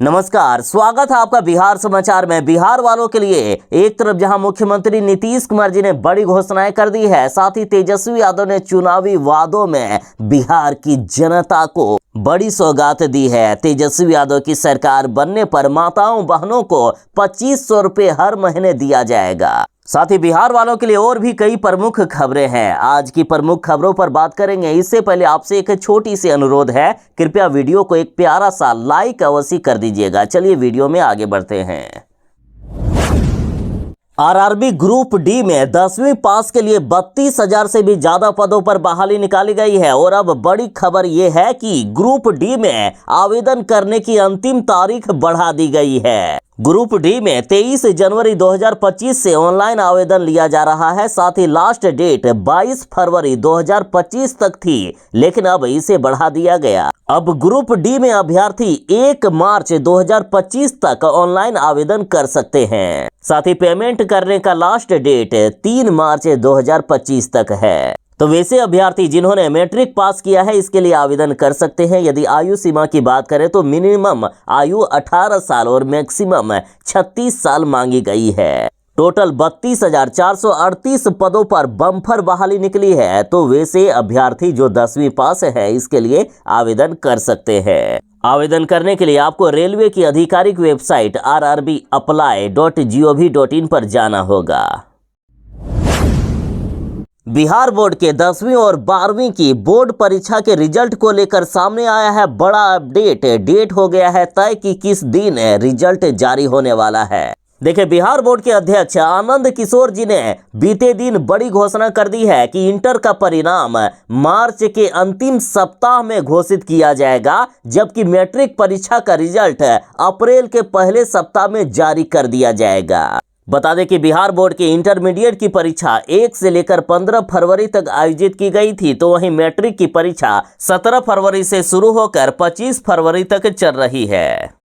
नमस्कार, स्वागत है आपका बिहार समाचार में। बिहार वालों के लिए एक तरफ जहां मुख्यमंत्री नीतीश कुमार जी ने बड़ी घोषणाएं कर दी है, साथ ही तेजस्वी यादव ने चुनावी वादों में बिहार की जनता को बड़ी सौगात दी है। तेजस्वी यादव की सरकार बनने पर माताओं बहनों को 2500 रुपये हर महीने दिया जाएगा। साथ ही बिहार वालों के लिए और भी कई प्रमुख खबरें हैं। आज की प्रमुख खबरों पर बात करेंगे। इससे पहले आपसे एक छोटी सी अनुरोध है, कृपया वीडियो को एक प्यारा सा लाइक अवश्य कर दीजिएगा। चलिए वीडियो में आगे बढ़ते हैं। आरआरबी ग्रुप डी में 10वीं पास के लिए 32,000 से भी ज्यादा पदों पर बहाली निकाली गई है। और अब बड़ी खबर यह है कि ग्रुप डी में आवेदन करने की अंतिम तारीख बढ़ा दी गई है। ग्रुप डी में 23 जनवरी 2025 से ऑनलाइन आवेदन लिया जा रहा है। साथ ही लास्ट डेट 22 फरवरी 2025 तक थी, लेकिन अब इसे बढ़ा दिया गया। अब ग्रुप डी में अभ्यर्थी 1 मार्च 2025 तक ऑनलाइन आवेदन कर सकते हैं। साथ ही पेमेंट करने का लास्ट डेट 3 मार्च 2025 तक है। तो वैसे अभ्यर्थी जिन्होंने मैट्रिक पास किया है, इसके लिए आवेदन कर सकते हैं। यदि आयु सीमा की बात करें तो मिनिमम आयु 18 साल और मैक्सिमम 36 साल मांगी गई है। टोटल 32,438 पदों पर बम्पर बहाली निकली है। तो वैसे अभ्यर्थी जो 10वीं पास है, इसके लिए आवेदन कर सकते हैं। आवेदन करने के लिए आपको रेलवे की आधिकारिक वेबसाइट rrbapply.gov.in पर जाना होगा। बिहार बोर्ड के 10वीं और 12वीं की बोर्ड परीक्षा के रिजल्ट को लेकर सामने आया है बड़ा अपडेट। डेट हो गया है तय कि किस दिन रिजल्ट जारी होने वाला है। देखिए, बिहार बोर्ड के अध्यक्ष आनंद किशोर जी ने बीते दिन बड़ी घोषणा कर दी है कि इंटर का परिणाम मार्च के अंतिम सप्ताह में घोषित किया जाएगा, जबकि मैट्रिक परीक्षा का रिजल्ट अप्रैल के पहले सप्ताह में जारी कर दिया जाएगा। बता दें कि बिहार बोर्ड के इंटरमीडिएट की परीक्षा 1 से लेकर 15 फरवरी तक आयोजित की गई थी। तो वहीं मैट्रिक की परीक्षा 17 फरवरी से शुरू होकर 25 फरवरी तक चल रही है।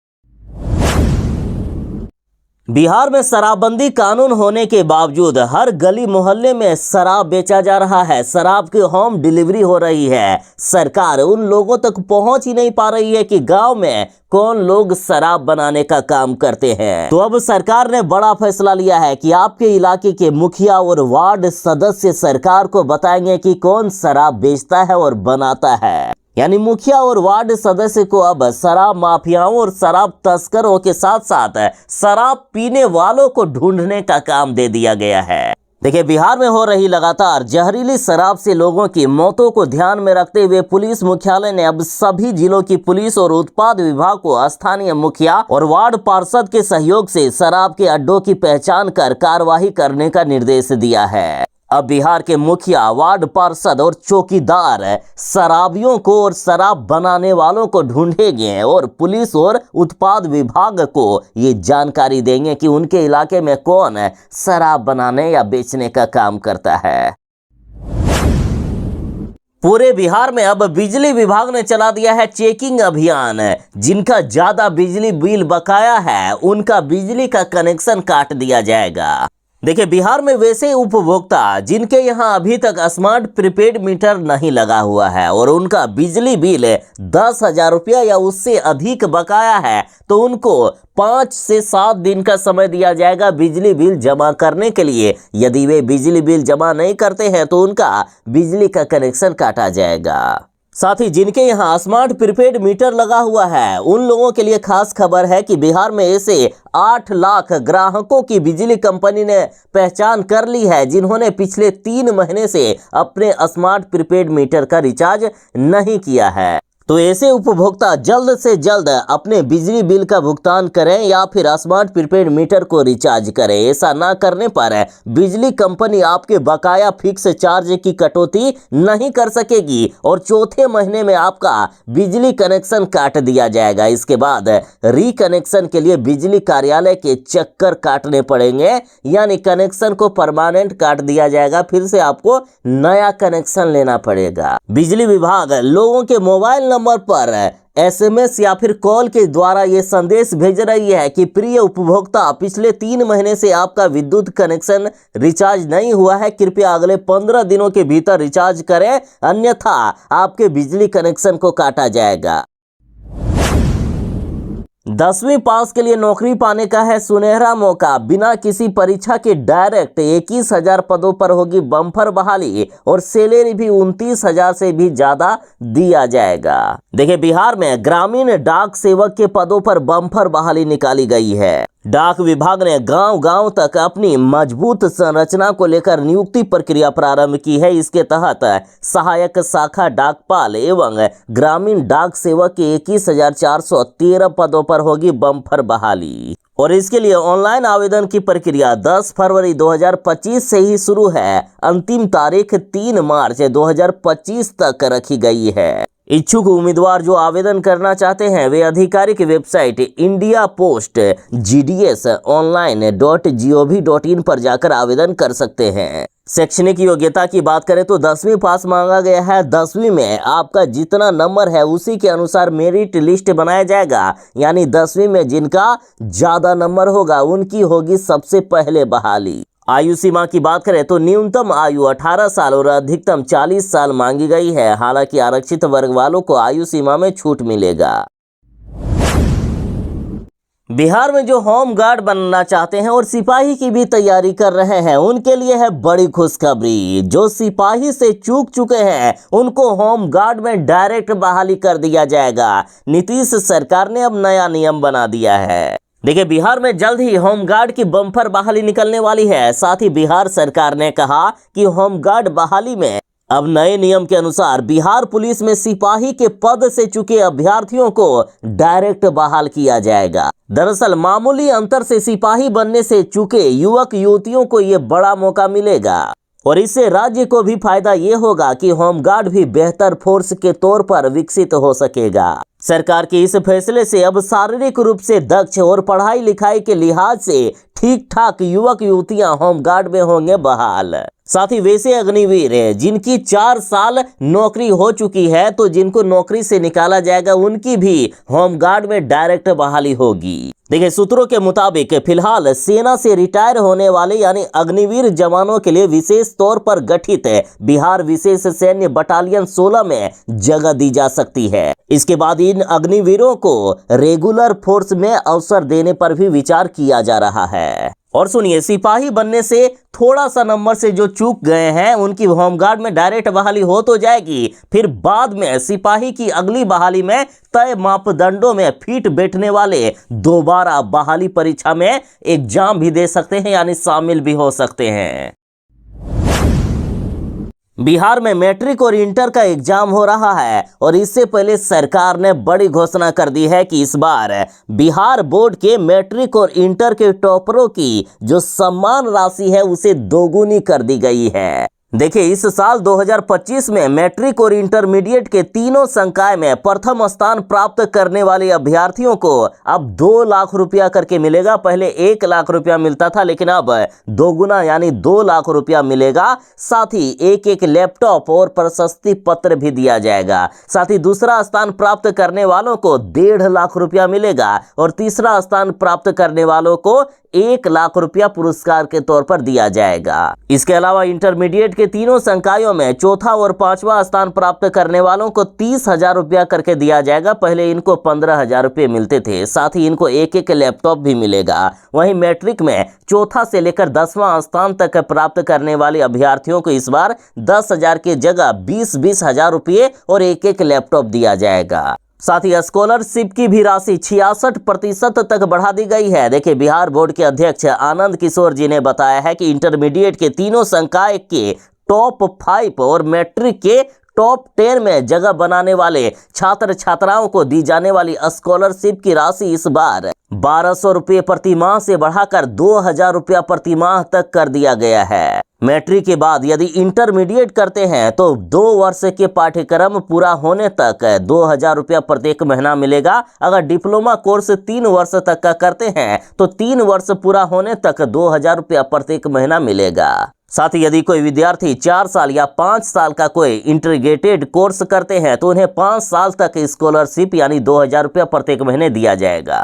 बिहार में शराबबंदी कानून होने के बावजूद हर गली मोहल्ले में शराब बेचा जा रहा है। शराब की होम डिलीवरी हो रही है। सरकार उन लोगों तक पहुंच ही नहीं पा रही है कि गांव में कौन लोग शराब बनाने का काम करते हैं। तो अब सरकार ने बड़ा फैसला लिया है कि आपके इलाके के मुखिया और वार्ड सदस्य सरकार को बताएंगे कि कौन शराब बेचता है और बनाता है। यानी मुखिया और वार्ड सदस्य को अब शराब माफियाओं और शराब तस्करों के साथ साथ शराब पीने वालों को ढूंढने का काम दे दिया गया है। देखिए, बिहार में हो रही लगातार जहरीली शराब से लोगों की मौतों को ध्यान में रखते हुए पुलिस मुख्यालय ने अब सभी जिलों की पुलिस और उत्पाद विभाग को स्थानीय मुखिया और वार्ड पार्षद के सहयोग से शराब के अड्डों की पहचान कर कार्रवाई करने का निर्देश दिया है। अब बिहार के मुखिया, वार्ड पार्षद और चौकीदार शराबियों को और शराब बनाने वालों को ढूंढेंगे और पुलिस और उत्पाद विभाग को ये जानकारी देंगे कि उनके इलाके में कौन शराब बनाने या बेचने का काम करता है। पूरे बिहार में अब बिजली विभाग ने चला दिया है चेकिंग अभियान। जिनका ज्यादा बिजली बिल बकाया है, उनका बिजली का कनेक्शन काट दिया जाएगा। देखिए, बिहार में वैसे उपभोक्ता जिनके यहां अभी तक स्मार्ट प्रीपेड मीटर नहीं लगा हुआ है और उनका बिजली बिल 10,000 रुपया या उससे अधिक बकाया है, तो उनको 5 से 7 दिन का समय दिया जाएगा बिजली बिल जमा करने के लिए। यदि वे बिजली बिल जमा नहीं करते हैं तो उनका बिजली का कनेक्शन काटा जाएगा। साथ ही जिनके यहाँ स्मार्ट प्रीपेड मीटर लगा हुआ है, उन लोगों के लिए खास खबर है कि बिहार में ऐसे 8 लाख ग्राहकों की बिजली कंपनी ने पहचान कर ली है, जिन्होंने पिछले 3 महीने से अपने स्मार्ट प्रीपेड मीटर का रिचार्ज नहीं किया है। तो ऐसे उपभोक्ता जल्द से जल्द अपने बिजली बिल का भुगतान करें या फिर स्मार्ट प्रीपेड मीटर को रिचार्ज करें। ऐसा ना करने पर बिजली कंपनी आपके बकाया फिक्स चार्ज की कटौती नहीं कर सकेगी और चौथे महीने में आपका बिजली कनेक्शन काट दिया जाएगा। इसके बाद रिकनेक्शन के लिए बिजली कार्यालय के चक्कर काटने पड़ेंगे, यानी कनेक्शन को परमानेंट काट दिया जाएगा। फिर से आपको नया कनेक्शन लेना पड़ेगा। बिजली विभाग लोगों के मोबाइल नंबर पर SMS या फिर कॉल के द्वारा ये संदेश भेज रही है कि प्रिय उपभोक्ता, पिछले 3 महीने से आपका विद्युत कनेक्शन रिचार्ज नहीं हुआ है, कृपया अगले 15 दिनों के भीतर रिचार्ज करें, अन्यथा आपके बिजली कनेक्शन को काटा जाएगा। 10वीं पास के लिए नौकरी पाने का है सुनहरा मौका। बिना किसी परीक्षा के डायरेक्ट 21,000 पदों पर होगी बम्पर बहाली और सैलरी भी 29,000 से भी ज्यादा दिया जाएगा। देखिए, बिहार में ग्रामीण डाक सेवक के पदों पर बम्पर बहाली निकाली गई है। डाक विभाग ने गांव-गांव तक अपनी मजबूत संरचना को लेकर नियुक्ति प्रक्रिया प्रारंभ की है। इसके तहत सहायक शाखा डाकपाल एवं ग्रामीण डाक सेवक के 21,413 पदों पर होगी बम्पर बहाली और इसके लिए ऑनलाइन आवेदन की प्रक्रिया 10 फरवरी 2025 से ही शुरू है। अंतिम तारीख 3 मार्च 2025 तक रखी गई है। इच्छुक उम्मीदवार जो आवेदन करना चाहते हैं वे आधिकारिक website India post GDS online.gov.in पर जाकर आवेदन कर सकते हैं। शैक्षणिक योग्यता की बात करें तो 10वीं पास मांगा गया है। 10वीं में आपका जितना नंबर है उसी के अनुसार मेरिट लिस्ट बनाया जाएगा, यानी 10वीं में जिनका ज्यादा नंबर होगा उनकी होगी सबसे पहले बहाली। आयु सीमा की बात करें तो न्यूनतम आयु 18 साल और अधिकतम 40 साल मांगी गई है। हालांकि आरक्षित वर्ग वालों को आयु सीमा में छूट मिलेगा। बिहार में जो होम गार्ड बनना चाहते हैं और सिपाही की भी तैयारी कर रहे हैं उनके लिए है बड़ी खुशखबरी। जो सिपाही से चूक चुके हैं उनको होम गार्ड में डायरेक्ट बहाली कर दिया जाएगा। नीतीश सरकार ने अब नया नियम बना दिया है। देखिए, बिहार में जल्द ही होमगार्ड की बम्पर बहाली निकलने वाली है। साथ ही बिहार सरकार ने कहा कि होमगार्ड बहाली में अब नए नियम के अनुसार बिहार पुलिस में सिपाही के पद से चुके अभ्यर्थियों को डायरेक्ट बहाल किया जाएगा। दरअसल मामूली अंतर से सिपाही बनने से चुके युवक युवतियों को ये बड़ा मौका मिलेगा और इससे राज्य को भी फायदा ये होगा कि होमगार्ड भी बेहतर फोर्स के तौर पर विकसित हो सकेगा। सरकार के इस फैसले से अब शारीरिक रूप से दक्ष और पढ़ाई लिखाई के लिहाज से ठीक ठाक युवक युवतियां होमगार्ड में होंगे बहाल। साथ ही वैसे अग्निवीर जिनकी 4 साल नौकरी हो चुकी है तो जिनको नौकरी से निकाला जाएगा उनकी भी होमगार्ड में डायरेक्ट बहाली होगी। देखिए, सूत्रों के मुताबिक फिलहाल सेना से रिटायर होने वाले यानी अग्निवीर जवानों के लिए विशेष तौर पर गठित बिहार विशेष सैन्य बटालियन 16 में जगह दी जा सकती है। इसके बाद इन अग्निवीरों को रेगुलर फोर्स में अवसर देने पर भी विचार किया जा रहा है। और सुनिए, सिपाही बनने से थोड़ा सा नंबर से जो चूक गए हैं उनकी होमगार्ड में डायरेक्ट बहाली हो तो जाएगी, फिर बाद में सिपाही की अगली बहाली में तय मापदंडों में फिट बैठने वाले दोबारा बहाली परीक्षा में एग्जाम भी दे सकते हैं, यानी शामिल भी हो सकते हैं। बिहार में मैट्रिक और इंटर का एग्जाम हो रहा है और इससे पहले सरकार ने बड़ी घोषणा कर दी है कि इस बार बिहार बोर्ड के मैट्रिक और इंटर के टॉपरों की जो सम्मान राशि है उसे दोगुनी कर दी गई है। देखिए, इस साल 2025 में मैट्रिक और इंटरमीडिएट के तीनों संकाय में प्रथम स्थान प्राप्त करने वाले अभ्यर्थियों को अब 2 लाख रुपया करके मिलेगा। पहले 1 लाख रुपया मिलता था, लेकिन अब दोगुना यानी 2 लाख रुपया मिलेगा। साथ ही एक लैपटॉप और प्रशस्ति पत्र भी दिया जाएगा। साथ ही दूसरा स्थान प्राप्त करने वालों को 1.5 लाख रुपया मिलेगा और तीसरा स्थान प्राप्त करने वालों को 1 लाख रुपया पुरस्कार के तौर पर दिया जाएगा। इसके अलावा इंटरमीडिएट के तीनों संकायों में चौथा और 5वां स्थान प्राप्त करने वालों को 30,000 रुपया करके दिया जाएगा। पहले इनको 15,000 रुपये मिलते थे। साथ ही इनको एक लैपटॉप भी मिलेगा। वहीं मैट्रिक में चौथा से लेकर 10वां स्थान तक प्राप्त करने वाले अभ्यर्थियों को इस बार 10,000 की जगह 20,000 रुपये और एक लैपटॉप दिया जाएगा। साथ ही स्कॉलरशिप की भी राशि 66% तक बढ़ा दी गई है। देखिए, बिहार बोर्ड के अध्यक्ष आनंद किशोर जी ने बताया है कि इंटरमीडिएट के तीनों संकाय के टॉप 5 और मैट्रिक के टॉप 10 में जगह बनाने वाले छात्र छात्राओं को दी जाने वाली स्कॉलरशिप की राशि इस बार 1,200 रुपये प्रति माह से बढ़ाकर 2,000 रुपया प्रति माह तक कर दिया गया है। मैट्रिक के बाद यदि इंटरमीडिएट करते हैं तो 2 वर्ष के पाठ्यक्रम पूरा होने तक 2,000 रुपया प्रत्येक महीना मिलेगा। अगर डिप्लोमा कोर्स 3 वर्ष तक का करते हैं तो 3 वर्ष पूरा होने तक 2,000 रुपया प्रत्येक महीना मिलेगा। साथ ही यदि कोई विद्यार्थी 4 साल या 5 साल का कोई इंटीग्रेटेड कोर्स करते हैं तो उन्हें 5 साल तक स्कॉलरशिप यानी 2,000 रुपया प्रत्येक महीने दिया जाएगा।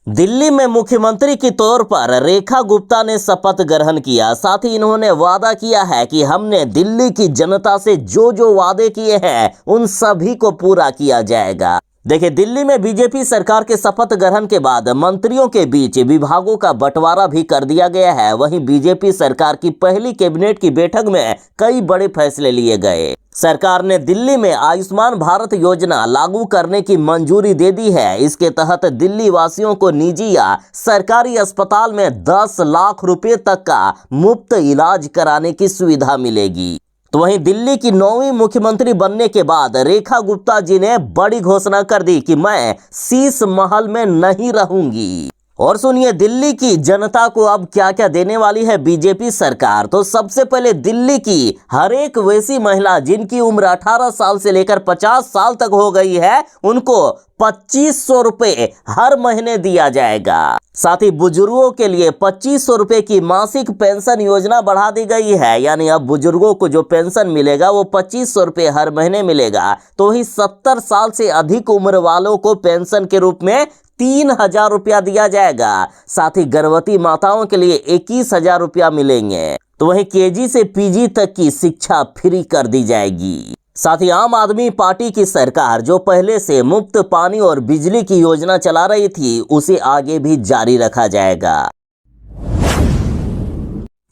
दिल्ली में मुख्यमंत्री के तौर पर रेखा गुप्ता ने शपथ ग्रहण किया। साथ ही इन्होंने वादा किया है कि हमने दिल्ली की जनता से जो वादे किए हैं उन सभी को पूरा किया जाएगा। देखिए, दिल्ली में बीजेपी सरकार के शपथ ग्रहण के बाद मंत्रियों के बीच विभागों का बंटवारा भी कर दिया गया है। वहीं बीजेपी सरकार की पहली कैबिनेट की बैठक में कई बड़े फैसले लिए गए। सरकार ने दिल्ली में आयुष्मान भारत योजना लागू करने की मंजूरी दे दी है। इसके तहत दिल्ली वासियों को निजी या सरकारी अस्पताल में 10 लाख रुपए तक का मुफ्त इलाज कराने की सुविधा मिलेगी। तो वहीं दिल्ली की 9वीं मुख्यमंत्री बनने के बाद रेखा गुप्ता जी ने बड़ी घोषणा कर दी कि मैं शीश महल में नहीं रहूंगी। और सुनिए, दिल्ली की जनता को अब क्या क्या देने वाली है बीजेपी सरकार। तो सबसे पहले दिल्ली की हर एक वैसी महिला जिनकी उम्र 18 साल से लेकर 50 साल तक हो गई है, उनको 2500 रुपए हर महीने दिया जाएगा। साथ ही बुजुर्गों के लिए 2500 रुपए की मासिक पेंशन योजना बढ़ा दी गई है। यानी अब बुजुर्गों को जो पेंशन मिलेगा वो 2500 रुपए हर महीने मिलेगा। तो वही 70 साल से अधिक उम्र वालों को पेंशन के रूप में 3000 रुपया दिया जाएगा। साथ ही गर्भवती माताओं के लिए 21,000 रुपया मिलेंगे। तो वहीं केजी से पीजी तक की शिक्षा फ्री कर दी जाएगी। साथ ही आम आदमी पार्टी की सरकार जो पहले से मुफ्त पानी और बिजली की योजना चला रही थी, उसे आगे भी जारी रखा जाएगा।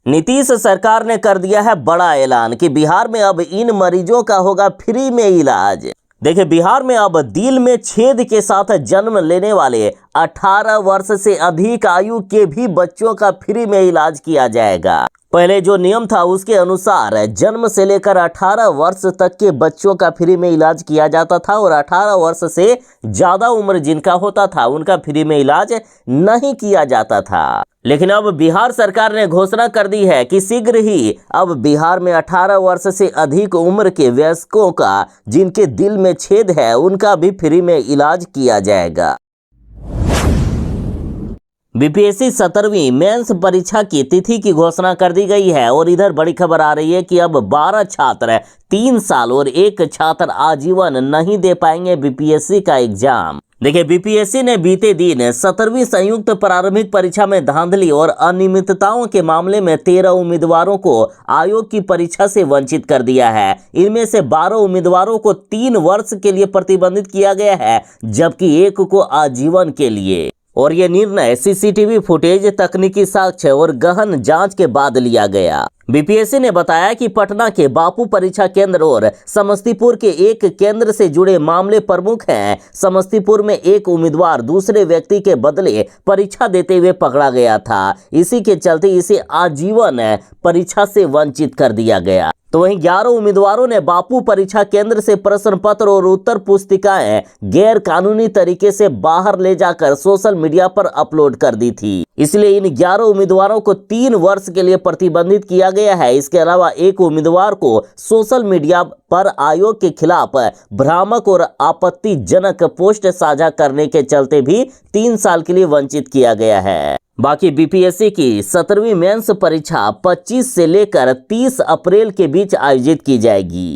नीतीश सरकार ने कर दिया है बड़ा ऐलान कि बिहार में अब इन मरीजों का होगा फ्री में इलाज। देखिए, बिहार में अब दिल में छेद के साथ जन्म लेने वाले 18 वर्ष से अधिक आयु के भी बच्चों का फ्री में इलाज किया जाएगा। पहले जो नियम था उसके अनुसार जन्म से लेकर 18 वर्ष तक के बच्चों का फ्री में इलाज किया जाता था और 18 वर्ष से ज्यादा उम्र जिनका होता था उनका फ्री में इलाज नहीं किया जाता था। लेकिन अब बिहार सरकार ने घोषणा कर दी है कि शीघ्र ही अब बिहार में 18 वर्ष से अधिक उम्र के वयस्कों का जिनके दिल में छेद है उनका भी फ्री में इलाज किया जाएगा। बीपीएससी 17वीं मेंस परीक्षा की तिथि की घोषणा कर दी गई है। और इधर बड़ी खबर आ रही है कि अब 12 छात्र 3 साल और 1 छात्र आजीवन नहीं दे पाएंगे बीपीएससी का एग्जाम। देखिए, बीपीएससी ने बीते दिन 17वीं संयुक्त प्रारंभिक परीक्षा में धांधली और अनियमितताओं के मामले में 13 उम्मीदवारों को आयोग की परीक्षा से वंचित कर दिया है। इनमें से 12 उम्मीदवारों को 3 वर्ष के लिए प्रतिबंधित किया गया है, जबकि एक को आजीवन के लिए। और ये निर्णय सीसीटीवी फुटेज, तकनीकी साक्ष्य और गहन जांच के बाद लिया गया। बीपीएससी ने बताया कि पटना के बापू परीक्षा केंद्र और समस्तीपुर के एक केंद्र से जुड़े मामले प्रमुख हैं। समस्तीपुर में एक उम्मीदवार दूसरे व्यक्ति के बदले परीक्षा देते हुए पकड़ा गया था। इसी के चलते इसे आजीवन परीक्षा से वंचित कर दिया गया। तो वहीं 11 उम्मीदवारों ने बापू परीक्षा केंद्र से प्रश्न पत्र और उत्तर पुस्तिकाएं गैर कानूनी तरीके से बाहर ले जाकर सोशल मीडिया पर अपलोड कर दी थी। इसलिए इन 11 उम्मीदवारों को 3 वर्ष के लिए प्रतिबंधित किया गया है। इसके अलावा एक उम्मीदवार को सोशल मीडिया पर आयोग के खिलाफ भ्रामक और आपत्तिजनक पोस्ट साझा करने के चलते भी 3 साल के लिए वंचित किया गया है। बाकी बीपीएससी की 17वीं मेंस परीक्षा 25 से लेकर 30 अप्रैल के बीच आयोजित की जाएगी।